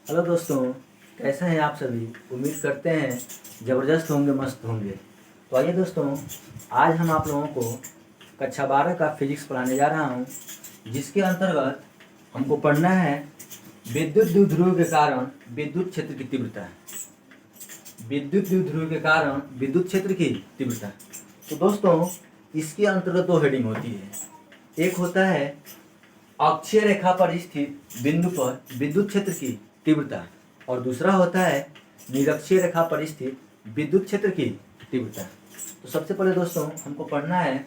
Hello दोस्तों, कैसे हैं आप सभी। उम्मीद करते हैं ज़बरदस्त होंगे, मस्त होंगे। तो आइए दोस्तों, आज हम आप लोगों को कक्षा 12 का फिजिक्स पढ़ाने जा रहा हूं, जिसके अंतर्गत हमको पढ़ना है विद्युत द्विध्रुव के कारण विद्युत क्षेत्र की तीव्रता। विद्युत द्विध्रुव के कारण विद्युत क्षेत्र की तीव्रता। तो दोस्तों, इसके अंतर्गत दो हेडिंग होती है। एक होता है अक्षीय रेखा पर स्थित बिंदु पर विद्युत क्षेत्र की तीव्रता, और दूसरा होता है निरक्षीय रेखा पर स्थित विद्युत क्षेत्र की तीव्रता। तो सबसे पहले दोस्तों, हमको पढ़ना है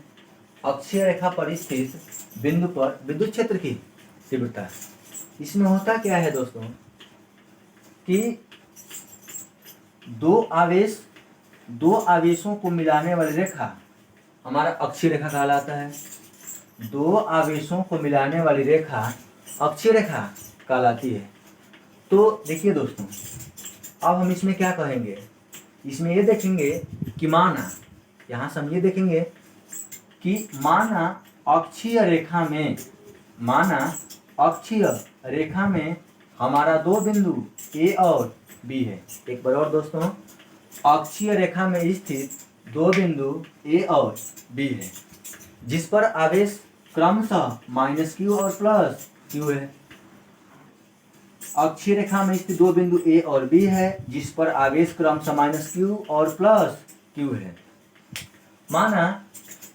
अक्षीय रेखा पर स्थित बिंदु पर विद्युत क्षेत्र की तीव्रता। इसमें होता क्या है दोस्तों कि दो आवेशों को मिलाने वाली रेखा हमारा अक्षीय रेखा कहलाता है। दो आवेशों को मिलाने वाली रेखा अक्षीय रेखा कहलाती है। तो देखिए दोस्तों, अब हम इसमें क्या कहेंगे, इसमें ये देखेंगे कि माना, यहाँ से हम ये देखेंगे कि माना अक्षीय रेखा में हमारा दो बिंदु ए और बी है। एक बार और दोस्तों, अक्षीय रेखा में स्थित दो बिंदु ए और बी है, जिस पर आवेश क्रमशः -q और +q है। अक्षीय रेखा में स्थित दो बिंदु ए और बी है, जिस पर आवेश क्रमशः -q और +q है। माना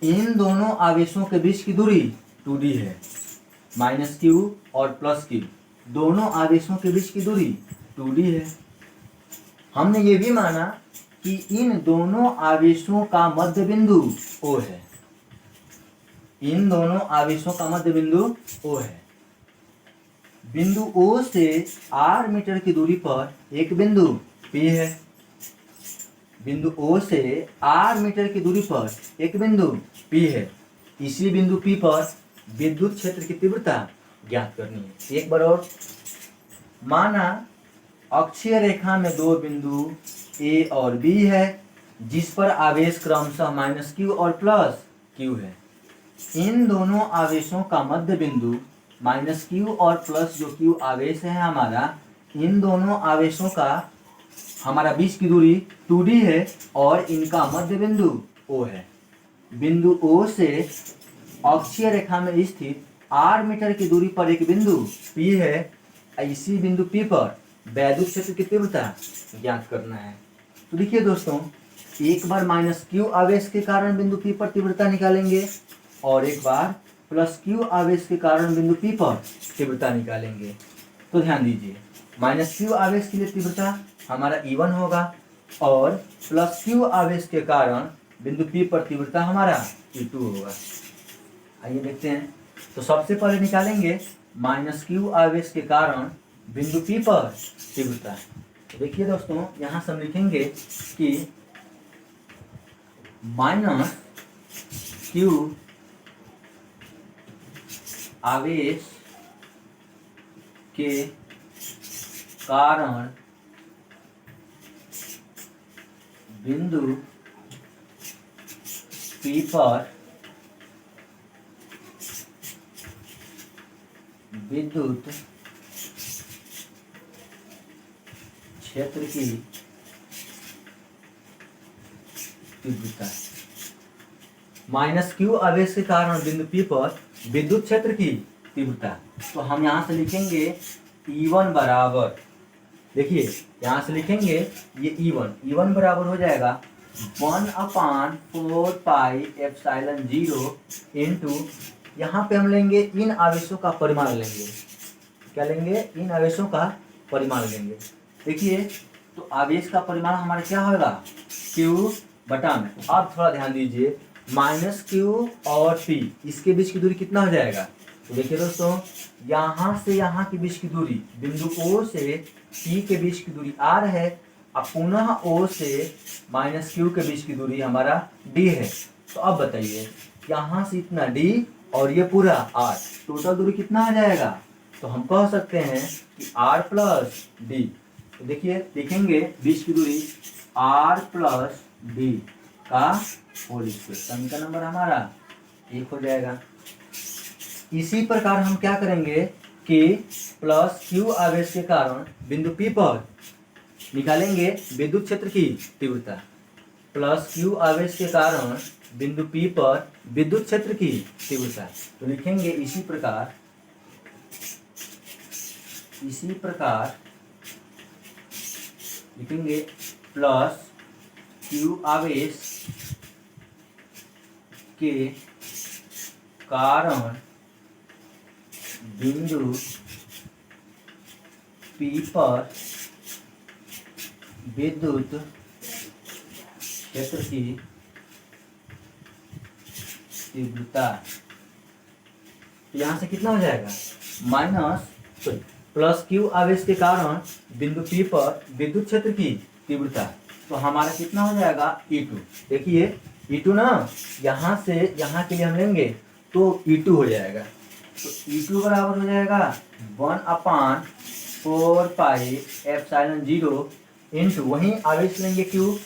इन दोनों आवेशों के बीच की दूरी 2d है। -q और +q दोनों आवेशों के बीच की दूरी 2d है। हमने ये भी माना कि इन दोनों आवेशों का मध्य बिंदु O है। इन दोनों आवेशों का मध्य बिंदु O है। बिंदु O से r मीटर की दूरी पर एक बिंदु P है। बिंदु O से r मीटर की दूरी पर एक बिंदु P है। इसी बिंदु P पर विद्युत क्षेत्र की तीव्रता ज्ञात करनी है। एक बार और, माना अक्षीय रेखा में दो बिंदु A और B है, जिस पर आवेश क्रमशः -q और +q है। इन दोनों आवेशों का मध्य बिंदु -q और जो q आवेश है हमारा, इन दोनों आवेशों का हमारा बीच की दूरी 2d है और इनका मध्य बिंदु O है। बिंदु O से अक्षीय रेखा में स्थित r मीटर की दूरी पर एक बिंदु P है। इसी बिंदु P पर वैद्युत क्षेत्र की तीव्रता ज्ञात करना है। तो देखिए दोस्तों, एक बार -q आवेश के कारण बिंदु P पर तीव्रता निकालेंगे और एक बार +q आवेश के कारण बिंदु P पर तीव्रता निकालेंगे। तो ध्यान दीजिए, -q आवेश के लिए तीव्रता हमारा E1 होगा और +q आवेश के कारण बिंदु P पर तीव्रता हमारा E2 होगा। आइए देखते हैं। तो सबसे पहले निकालेंगे -q आवेश के कारण बिंदु P पर तीव्रता। तो देखिए दोस्तों, यहाँ से हम लिखेंगे कि -q आवेश के कारण बिंदु P पर विद्युत क्षेत्र की तीव्रता। -q आवेश के कारण बिंदु P पर विद्युत क्षेत्र की तीव्रता। तो हम यहाँ से लिखेंगे E1 बराबर, देखिए यहाँ से लिखेंगे ये E1 बराबर हो जाएगा 1/4 पाई एप्सिलॉन 0 इंटू, यहाँ पे हम लेंगे इन आवेशों का परिमाण लेंगे। क्या लेंगे? इन आवेशों का परिमाण लेंगे। देखिए, तो आवेश का परिमाण हमारा क्या होगा? Q बटा में। अब थोड़ा ध्यान दीजिए, -q और P इसके बीच की दूरी कितना हो जाएगा? तो देखिए दोस्तों, यहाँ से यहाँ के बीच की दूरी बिंदु O से P के बीच की दूरी r है। अब पुनः O से -q के बीच की दूरी हमारा d है। तो अब बताइए, यहाँ से इतना d और ये पूरा r, टोटल दूरी कितना आ जाएगा? तो हम कह सकते हैं कि r प्लस d। तो देखिए लिखेंगे बीच की दूरी r प्लस d का होल स्क्वायर। समीकरण नंबर हमारा 1 हो जाएगा। इसी प्रकार हम क्या करेंगे के प्लस क्यू आवेश के कारण बिंदु P पर निकालेंगे विद्युत क्षेत्र की तीव्रता। प्लस क्यू आवेश के कारण बिंदु P पर विद्युत क्षेत्र की तीव्रता। तो लिखेंगे इसी प्रकार लिखेंगे प्लस क्यू आवेश के कारण बिंदु P पर विद्युत क्षेत्र की तीव्रता। यहाँ से कितना हो जाएगा माइनस प्लस क्यू आवेश के कारण बिंदु P पर विद्युत क्षेत्र की तीव्रता। तो हमारा कितना हो जाएगा E2। देखिए E2 ना, यहाँ से यहाँ के लिए हम लेंगे तो E2 हो जाएगा। तो E2 बराबर हो जाएगा 1/4 पाई एप्सिलॉन 0 इंटू वहीं आवेश लेंगे Q,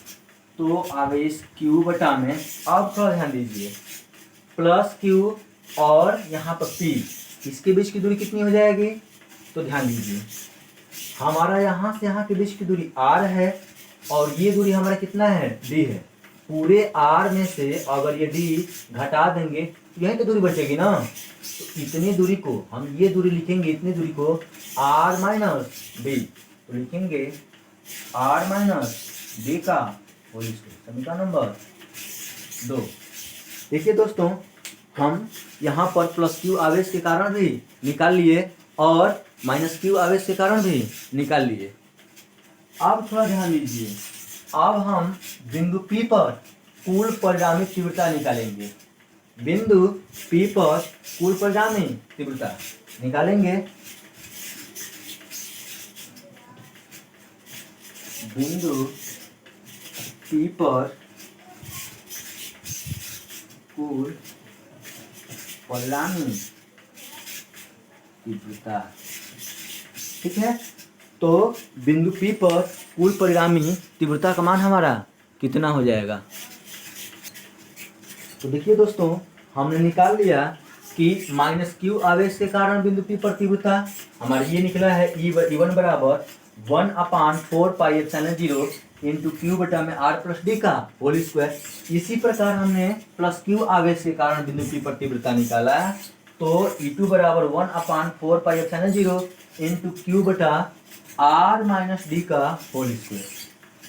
तो आवेश Q बटा में। अब थोड़ा ध्यान दीजिए, प्लस Q और यहाँ पर P, इसके बीच की दूरी कितनी हो जाएगी? तो ध्यान दीजिए, हमारा यहाँ से यहाँ के बीच की दूरी R है और ये दूरी हमारा कितना है? D है। पूरे R में से अगर ये D घटा देंगे तो यही तो दूरी बचेगी ना। तो इतनी दूरी को हम ये दूरी लिखेंगे, इतनी दूरी को R माइनस D, तो लिखेंगे R माइनस D का होल स्क्वायर। समीकरण नंबर 2। देखिए दोस्तों, हम यहाँ पर प्लस क्यू आवेश के कारण भी निकाल लिए और माइनस क्यू आवेश के कारण भी निकाल लिए। अब थोड़ा ध्यान दीजिए, अब हम बिंदु P पर कुल परिणामी तीव्रता निकालेंगे। बिंदु P पर कुल परिणामी तीव्रता निकालेंगे। बिंदु P पर कुल परिणामी तीव्रता, ठीक है। तो बिंदु P पर कुल परिणामी तीव्रता का मान हमारा कितना हो जाएगा? तो देखिए दोस्तों, हमने निकाल लिया कि माइनस क्यू आवेश के कारण बिंदु P पर तीव्रता हमारी ये निकला है E1 बराबर 1/4 पाई एप्सिलॉन 0 इंटू क्यू बटा में R प्लस D का होल स्क्वायर। इसी प्रकार हमने प्लस क्यू आवेश के कारण बिंदु P पर तीव्रता निकाला, तो E2 बराबर 1/4 पाई एप्सिलॉन 0 इंटू क्यू बटा R माइनस D का होल स्क्वायर।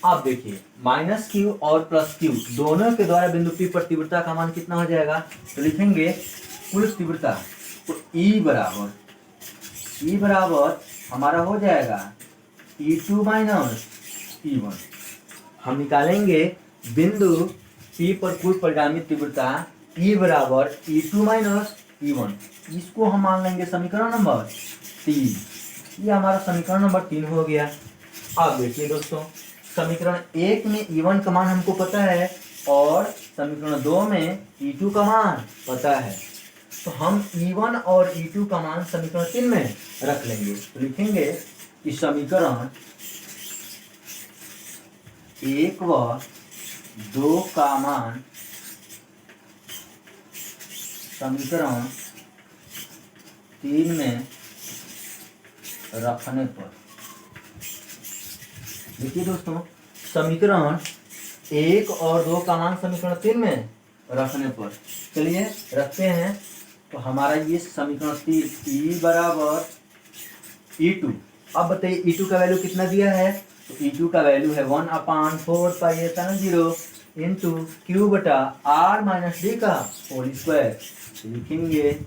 अब देखिए, माइनस क्यू और प्लस क्यू दोनों के द्वारा बिंदु P पर तीव्रता का मान कितना हो जाएगा? तो लिखेंगे कुल तीव्रता। तो E बराबर हमारा हो जाएगा E2 माइनस E1। हम निकालेंगे बिंदु P पर कुल परिणामी तीव्रता E बराबर E2 माइनस E1। इसको हम मान लेंगे समीकरण नंबर 3। ये हमारा समीकरण नंबर 3 हो गया। अब देखिए दोस्तों, समीकरण 1 में E1 का मान हमको पता है और समीकरण 2 में E2 का मान पता है, तो हम E1 और E2 का मान समीकरण 3 में रख लेंगे। तो लिखेंगे कि समीकरण 1 व 2 का मान समीकरण 3 में रखने पर। देखिए दोस्तों, समीकरण 1 और 2 का मान समीकरण 3 में रखने पर, चलिए रखते हैं। तो हमारा ये समीकरण 3 E बराबर E2। अब बताइए E2 का वैल्यू कितना दिया है? तो E2 का वैल्यू है 1/4 पाई एप्सिलॉन 0 इंटू क्यू बटा R माइनस D का होल स्क्वायर। लिखेंगे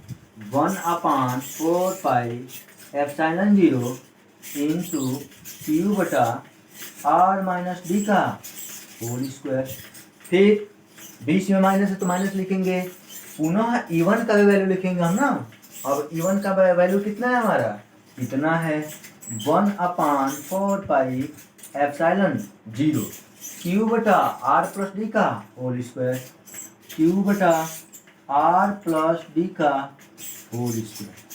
1/4 पाई एप्सिलॉन 0 इंटू क्यू बटा R माइनस D का होल स्क्वायर। फिर बीच में माइनस है तो माइनस लिखेंगे, पुनः E1 का भी वैल्यू लिखेंगे हम ना। अब E1 का वैल्यू कितना है हमारा? कितना है 1/4 पाई एप्सिलॉन 0 क्यू बटा R प्लस D का होल स्क्वायर। क्यू बटा R प्लस D का होल स्क्वायर।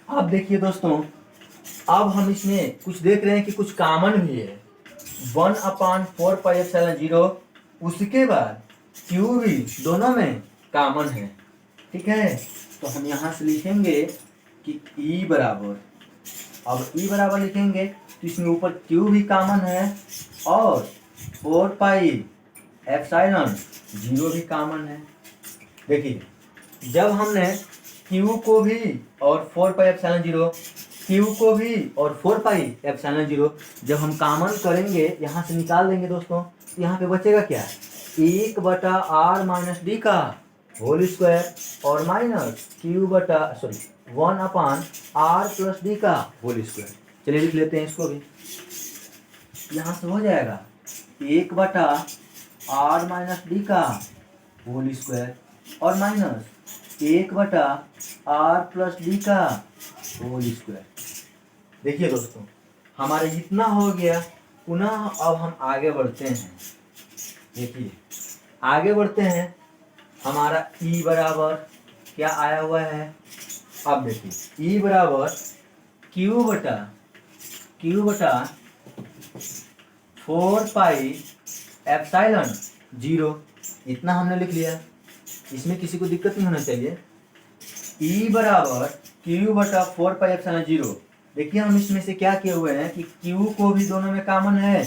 अब देखिए दोस्तों, अब हम इसमें कुछ देख रहे हैं कि कुछ कॉमन भी है। 1/4 पाई एप्सिलॉन 0, उसके बाद क्यू भी दोनों में कॉमन है, ठीक है। तो हम यहाँ से लिखेंगे कि ई बराबर, अब ई बराबर लिखेंगे तो इसमें ऊपर क्यू भी कॉमन है और 4 पाई एप्सिलॉन 0 भी कॉमन है। देखिए जब हमने क्यू को भी और 4 पाई एप्सिलॉन 0, क्यू को भी और 4 पाई एप्सिलॉन 0 जब हम कॉमन करेंगे, यहाँ से निकाल देंगे दोस्तों, तो यहाँ पे बचेगा क्या, 1/r माइनस डी का होल स्क्वायर और माइनस क्यू बटा 1/r प्लस डी का होल स्क्वायर। चलिए लिख लेते हैं इसको भी, यहाँ से हो जाएगा 1/r माइनस डी का होल स्क्वायर और माइनस 1/r प्लस डी का होल स्क्वायर। देखिए दोस्तों हमारे जितना हो गया, पुनः अब हम आगे बढ़ते हैं। देखिए आगे बढ़ते हैं, हमारा ई बराबर क्या आया हुआ है, अब देखिए ई बराबर क्यू बटा 4 पाई एप्सिलॉन 0, इतना हमने लिख लिया, इसमें किसी को दिक्कत नहीं होना चाहिए। ई बराबर क्यू बटा 4 पाई एप्सिलॉन 0, देखिए हम इसमें से क्या किए हुए हैं कि क्यू को भी दोनों में कॉमन है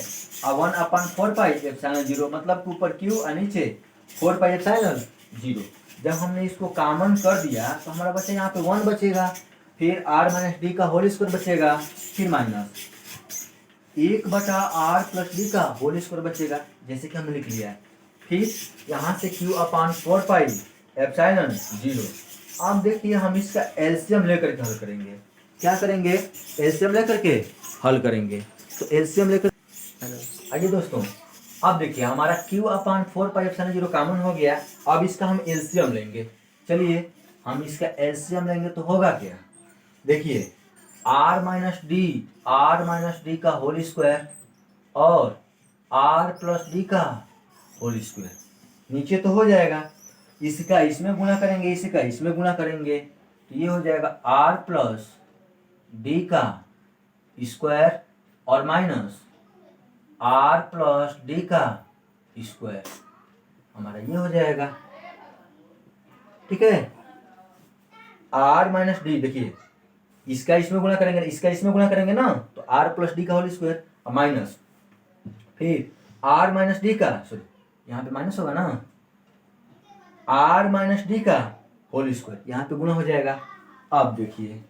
और 1/4 पाई एप्सिलॉन 0, मतलब ऊपर क्यू और नीचे 4 पाई एप्सिलॉन 0। जब हमने इसको कॉमन कर दिया तो हमारा बचा यहाँ पे 1 बचेगा, फिर r माइनस डी का होल स्क्वायर बचेगा, फिर माइनस 1/r प्लस डी का होल स्क्वायर बचेगा, जैसे कि हमने लिख लिया है। फिर यहाँ से q/4 पाई एप्सिलॉन 0। अब देखिए हम इसका एलसीएम लेकर के हल करेंगे। क्या करेंगे, एलसीएम लेकर के हल करेंगे। तो एलसीएम लेकर आइए दोस्तों, अब देखिए हमारा q/4 पाई एप्सिलॉन 0 कॉमन हो गया। अब इसका हम एलसीएम लेंगे। चलिए हम इसका एलसीएम लेंगे तो होगा क्या, देखिए r माइनस डी का होल स्क्वायर और r प्लस डी का होल स्क्वायर, नीचे तो हो जाएगा, इसका इसमें गुणा करेंगे, इसका इसमें गुणा करेंगे, तो ये हो जाएगा r प्लस डी का स्क्वायर और माइनस r प्लस डी का स्क्वायर, हमारा ये हो जाएगा। ठीक है, r माइनस डी, देखिए इसका इसमें गुणा करेंगे, इसका इसमें गुणा करेंगे ना, तो r प्लस डी का होल स्क्वायर और माइनस फिर r माइनस डी का, सॉरी यहाँ पे माइनस होगा ना, r माइनस डी का होल स्क्वायर, यहाँ पे गुणा हो जाएगा। अब देखिए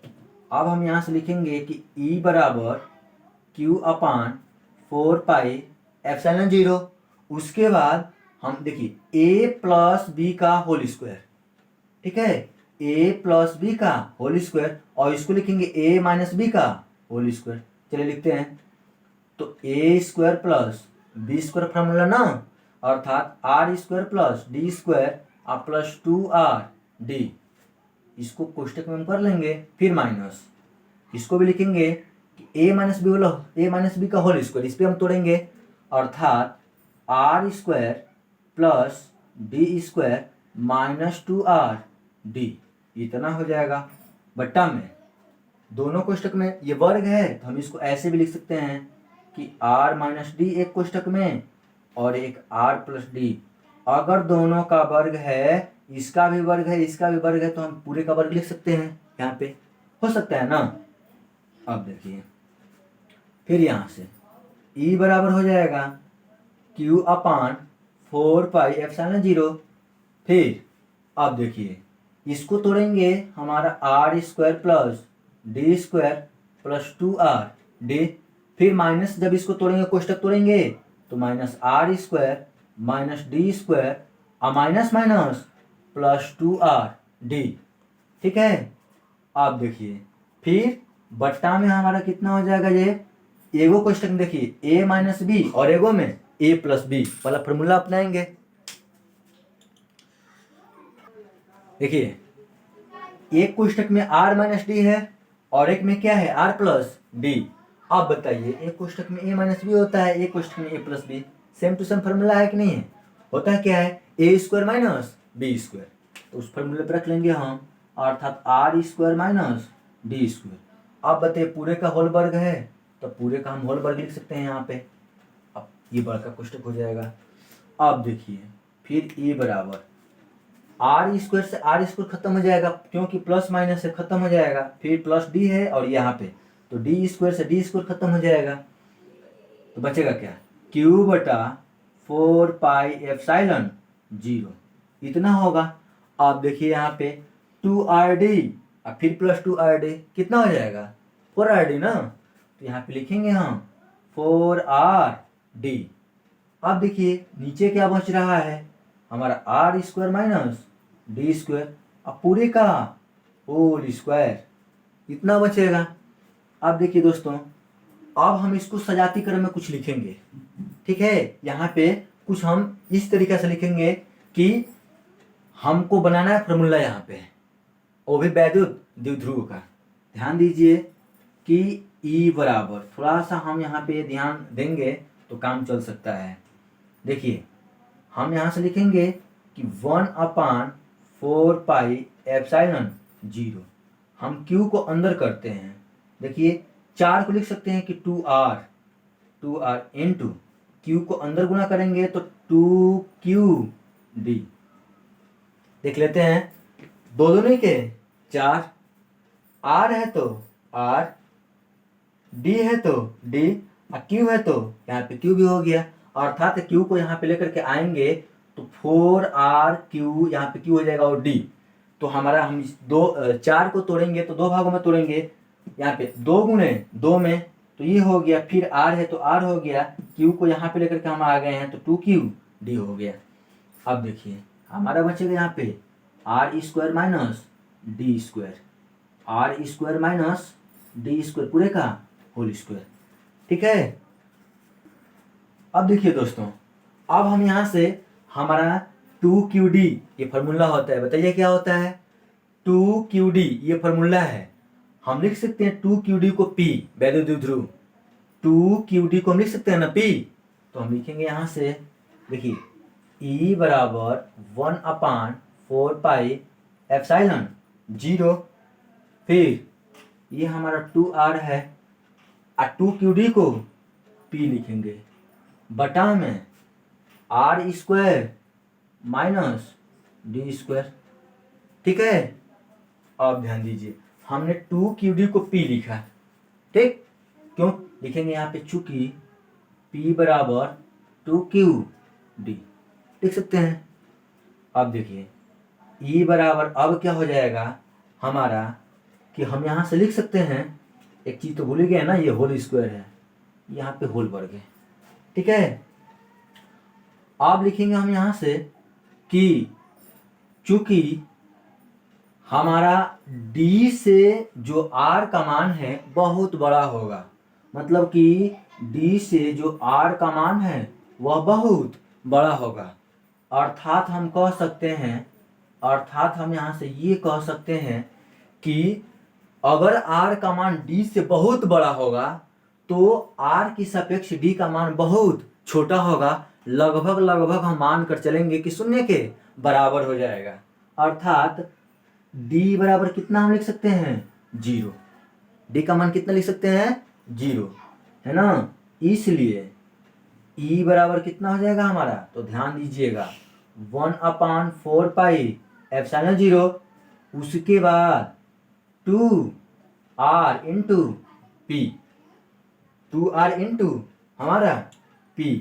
अब हम यहाँ से लिखेंगे कि E बराबर q/4 पाई एप्सिलॉन 0, उसके बाद हम देखिए a प्लस बी का होल स्क्वायर, ठीक है, a प्लस बी का होल स्क्वायर, और इसको लिखेंगे a माइनस बी का होल स्क्वायर। चलिए लिखते हैं, तो a square plus B square formula ना, अर्थात r square plus D square और प्लस 2rd, इसको कोष्टक में हम कर लेंगे, फिर माइनस इसको भी लिखेंगे कि a माइनस बी का होल स्क्वायर, इस पर हम तोड़ेंगे, अर्थात r square plus D square minus 2rd, इतना हो जाएगा बट्टा में, दोनों कोष्टक में ये वर्ग है तो हम इसको ऐसे भी लिख सकते हैं कि r माइनस डी एक कोष्टक में और एक r प्लस डी। अगर दोनों का वर्ग है, इसका भी वर्ग है, इसका भी वर्ग है, तो हम पूरे का वर्ग लिख सकते हैं, यहाँ पे हो सकता है ना। अब देखिए फिर यहाँ से E बराबर हो जाएगा q/4 पाई एप्सिलॉन 0। फिर अब देखिए इसको तोड़ेंगे, हमारा r square plus D square plus 2rd, फिर माइनस जब इसको तोड़ेंगे, कोष्टक तोड़ेंगे, तो minus r square minus D square और माइनस माइनस प्लस 2rd। ठीक है, अब देखिए फिर बट्टा में हमारा कितना हो जाएगा, ये एगो कोष्टक में देखिए a माइनस बी और एगो में a प्लस बी वाला फॉर्मूला अपनाएंगे। देखिए एक कोष्टक में r माइनस डी है और एक में क्या है, r प्लस डी। अब बताइए एक कोष्टक में a माइनस बी होता है, एक कोष्टक में a plus B, same to same formula है कि नहीं है, होता है क्या है, a square minus B square, तो उस फॉर्मूले पर रख लेंगे हम, अर्थात r square minus D square. अब बताइए पूरे का होल वर्ग है तो पूरे का हम होल वर्ग लिख सकते हैं यहाँ पे, अब ये बड़ा का कोष्टक हो जाएगा। अब देखिए फिर E बराबर आर स्क्वायर से आर स्क्वायर खत्म हो जाएगा क्योंकि प्लस माइनस से खत्म हो जाएगा, फिर प्लस डी है और यहाँ पे तो डी स्क्वायर से डी स्क्वायर खत्म हो जाएगा, तो बचेगा क्या, क्यू बटा 4 पाई एप्सिलॉन 0 इतना होगा। अब देखिए यहाँ पे 2RD और फिर प्लस 2RD कितना हो जाएगा 4RD ना, तो यहाँ पे लिखेंगे हम 4RD। अब देखिए नीचे क्या बच रहा है हमारा R square minus D square, अब पूरे का होल स्क्वायर इतना बचेगा। अब देखिए दोस्तों, अब हम इसको सजाती क्रम में कुछ लिखेंगे, ठीक है। यहाँ पे कुछ हम इस तरीके से लिखेंगे कि हमको बनाना है फॉर्मूला यहाँ पे, वो भी वैद्युत द्विध्रुव का। ध्यान दीजिए कि ई बराबर, थोड़ा सा हम यहाँ पे ध्यान देंगे तो काम चल सकता है। देखिए हम यहाँ से लिखेंगे कि 1/4 पाई एप्सिलॉन 0, हम Q को अंदर करते हैं। देखिए 4 को लिख सकते हैं कि 2R इंटू Q को अंदर गुणा करेंगे तो 2QD। देख लेते हैं, दो दूनी के 4, R है तो R, D है तो D और Q है तो यहाँ पे Q भी हो गया, अर्थात Q को यहाँ पे लेकर के आएंगे तो 4RQ यहाँ पे Q हो जाएगा और D। तो हमारा हम 4 को तोड़ेंगे तो 2 भागों में तोड़ेंगे, यहाँ पे 2 गुणे 2 में तो ये हो गया, फिर R है तो R हो गया, Q को यहाँ पे लेकर के हम आ गए हैं तो 2QD हो गया। अब देखिए हमारा बचेगा यहाँ पे R square minus D square, R square minus D square पूरे का होल स्क्वायर, ठीक है। अब देखिए दोस्तों, अब हम यहाँ से हमारा 2QD ये फॉर्मूला होता है, बताइए क्या होता है 2QD, ये फॉर्मूला है। हम लिख सकते हैं 2QD को P वैद्युत द्विध्रुव, 2QD को हम लिख सकते हैं ना P, तो हम लिखेंगे यहाँ से, देखिए E बराबर 1/4 पाई एप्सिलॉन 0, फिर ये हमारा 2R है और 2QD को P लिखेंगे बटा में R square minus D square, ठीक है। अब ध्यान दीजिए हमने 2QD को P लिखा, ठीक, क्यों लिखेंगे यहाँ पे चूंकि P बराबर 2QD लिख सकते हैं। अब देखिए E बराबर, अब क्या हो जाएगा हमारा कि हम यहाँ से लिख सकते हैं, एक चीज तो भूल ही गए ना, ये होल स्क्वायर है, यहाँ पे होल वर्ग है, ठीक है। अब लिखेंगे हम यहाँ से कि चूंकि हमारा D से जो R का मान है बहुत बड़ा होगा, मतलब कि D से जो R का मान है वह बहुत बड़ा होगा, अर्थात हम कह सकते हैं, अर्थात हम यहाँ से ये कह सकते हैं कि अगर R का मान D से बहुत बड़ा होगा तो R की सापेक्ष D का मान बहुत छोटा होगा, लगभग लगभग हम मान कर चलेंगे कि शून्य के बराबर हो जाएगा, अर्थात D बराबर कितना हम लिख सकते हैं 0, D का मान कितना लिख सकते हैं 0, है ना। इसलिए E बराबर कितना हो जाएगा हमारा, तो ध्यान दीजिएगा 1/4 पाई एप्सिलॉन 0, उसके बाद 2R into P, 2R into हमारा P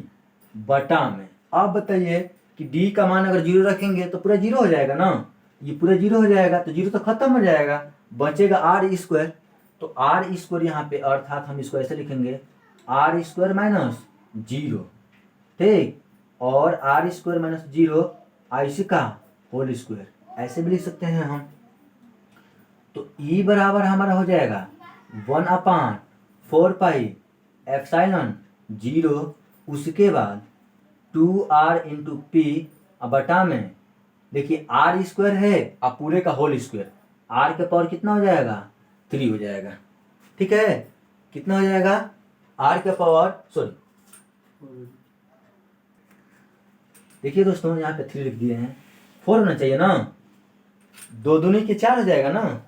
बटा में। अब बताइए कि D का मान अगर 0 रखेंगे तो पूरा 0 हो जाएगा ना, ये पूरा 0 हो जाएगा तो 0 तो खत्म हो जाएगा, बचेगा R स्क्वायर, तो R स्क्वायर यहाँ पे, अर्थात हम इसको ऐसे लिखेंगे R स्क्वायर माइनस 0, ठीक, और R स्क्वायर माइनस 0 ऐसे का होल स्क्वायर, ऐसे भी लिख सकते हैं हम। तो E बराबर हमारा हो जाएगा 1/4 पाई एप्सिलॉन 0, उसके बाद 2R इंटू P बटा में, देखिए R स्क्वायर है और पूरे का होल स्क्वायर, R के पावर कितना हो जाएगा 3 हो जाएगा, ठीक है। कितना हो जाएगा R के पावर, सॉरी देखिए दोस्तों यहाँ पे 3 लिख दिए हैं, 4 होना चाहिए ना, 2 दूनी के 4 हो जाएगा ना,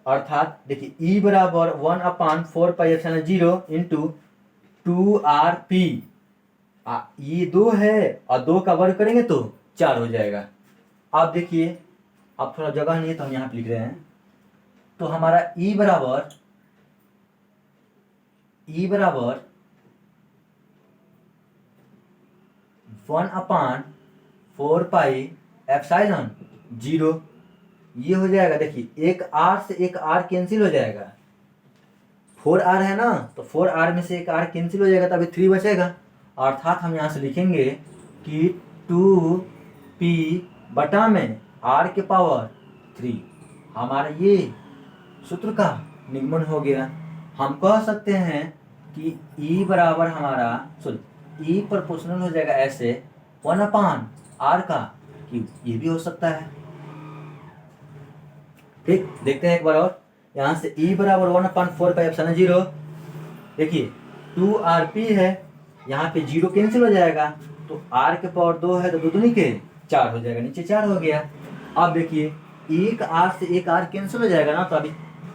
अर्थात देखिए E बराबर 1/4 पाई एप्सिलॉन 0 इंटू 2RP, ये 2 है और 2 का वर्ग करेंगे तो 4 हो जाएगा। अब देखिए अब थोड़ा जगह नहीं है तो हम यहाँ पे लिख रहे हैं। तो हमारा E बराबर 1/4πε0 ये हो जाएगा। देखिए एक R से एक R कैंसिल हो जाएगा, 4R है ना, तो 4R में से एक R कैंसिल हो जाएगा, तभी 3 बचेगा। अर्थात हम यहाँ से लिखेंगे कि 2p बटा में R के पावर 3 हमारा ये सूत्र का निगमन हो गया। हम कह सकते हैं कि E बराबर हमारा E प्रोपोर्शनल हो जाएगा ऐसे 1/R का क्यूब, ये भी हो सकता है। ठीक, देखते हैं एक बार और। यहाँ से E बराबर 1/4πε0, देखिए 2RP है, यहाँ पे 0 कैंसिल हो जाएगा, तो R के पावर 2 है तो 2 दूनी के 4 हो जाएगा, नीचे 4 हो गया। अब देखिए एक R से एक R कैंसिल हो जाएगा ना, तो अभी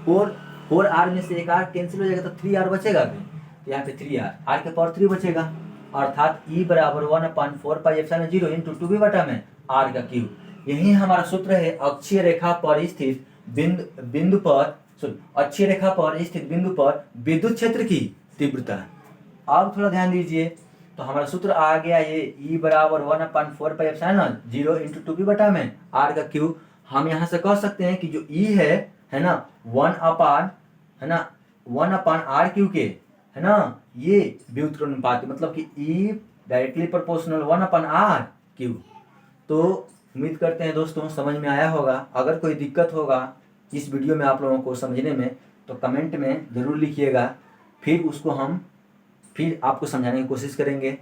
4R में से एक R कैंसिल हो जाएगा तो 3R बचेगा अभी, तो यहाँ पे 3R, R के पावर 3 बचेगा। अर्थात E बराबर 1/4πε0 इंटू 2p बटा में R का क्यूब। यही हमारा सूत्र है अक्षीय रेखा पर स्थित बिंदु पर विद्युत क्षेत्र की तीव्रता। अब थोड़ा ध्यान दीजिए, तो हमारा सूत्र आ गया ये E बराबर 1/4πε0 इंटू 2p बटा में R का क्यूब। हम यहाँ से कह सकते हैं कि जो E है ना 1/R क्यूब के, है ना, ये व्युत्क्रमानुपात, मतलब कि E directly proportional 1/R cube. तो उम्मीद करते हैं दोस्तों समझ में आया होगा। अगर कोई दिक्कत होगा इस वीडियो में आप लोगों को समझने में तो कमेंट में ज़रूर लिखिएगा, फिर आपको समझाने की कोशिश करेंगे।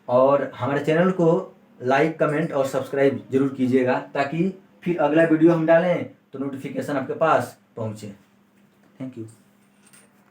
और हमारे चैनल को लाइक, कमेंट और सब्सक्राइब जरूर कीजिएगा, ताकि फिर अगला वीडियो हम डालें तो नोटिफिकेशन आपके पास पहुँचे। Thank you.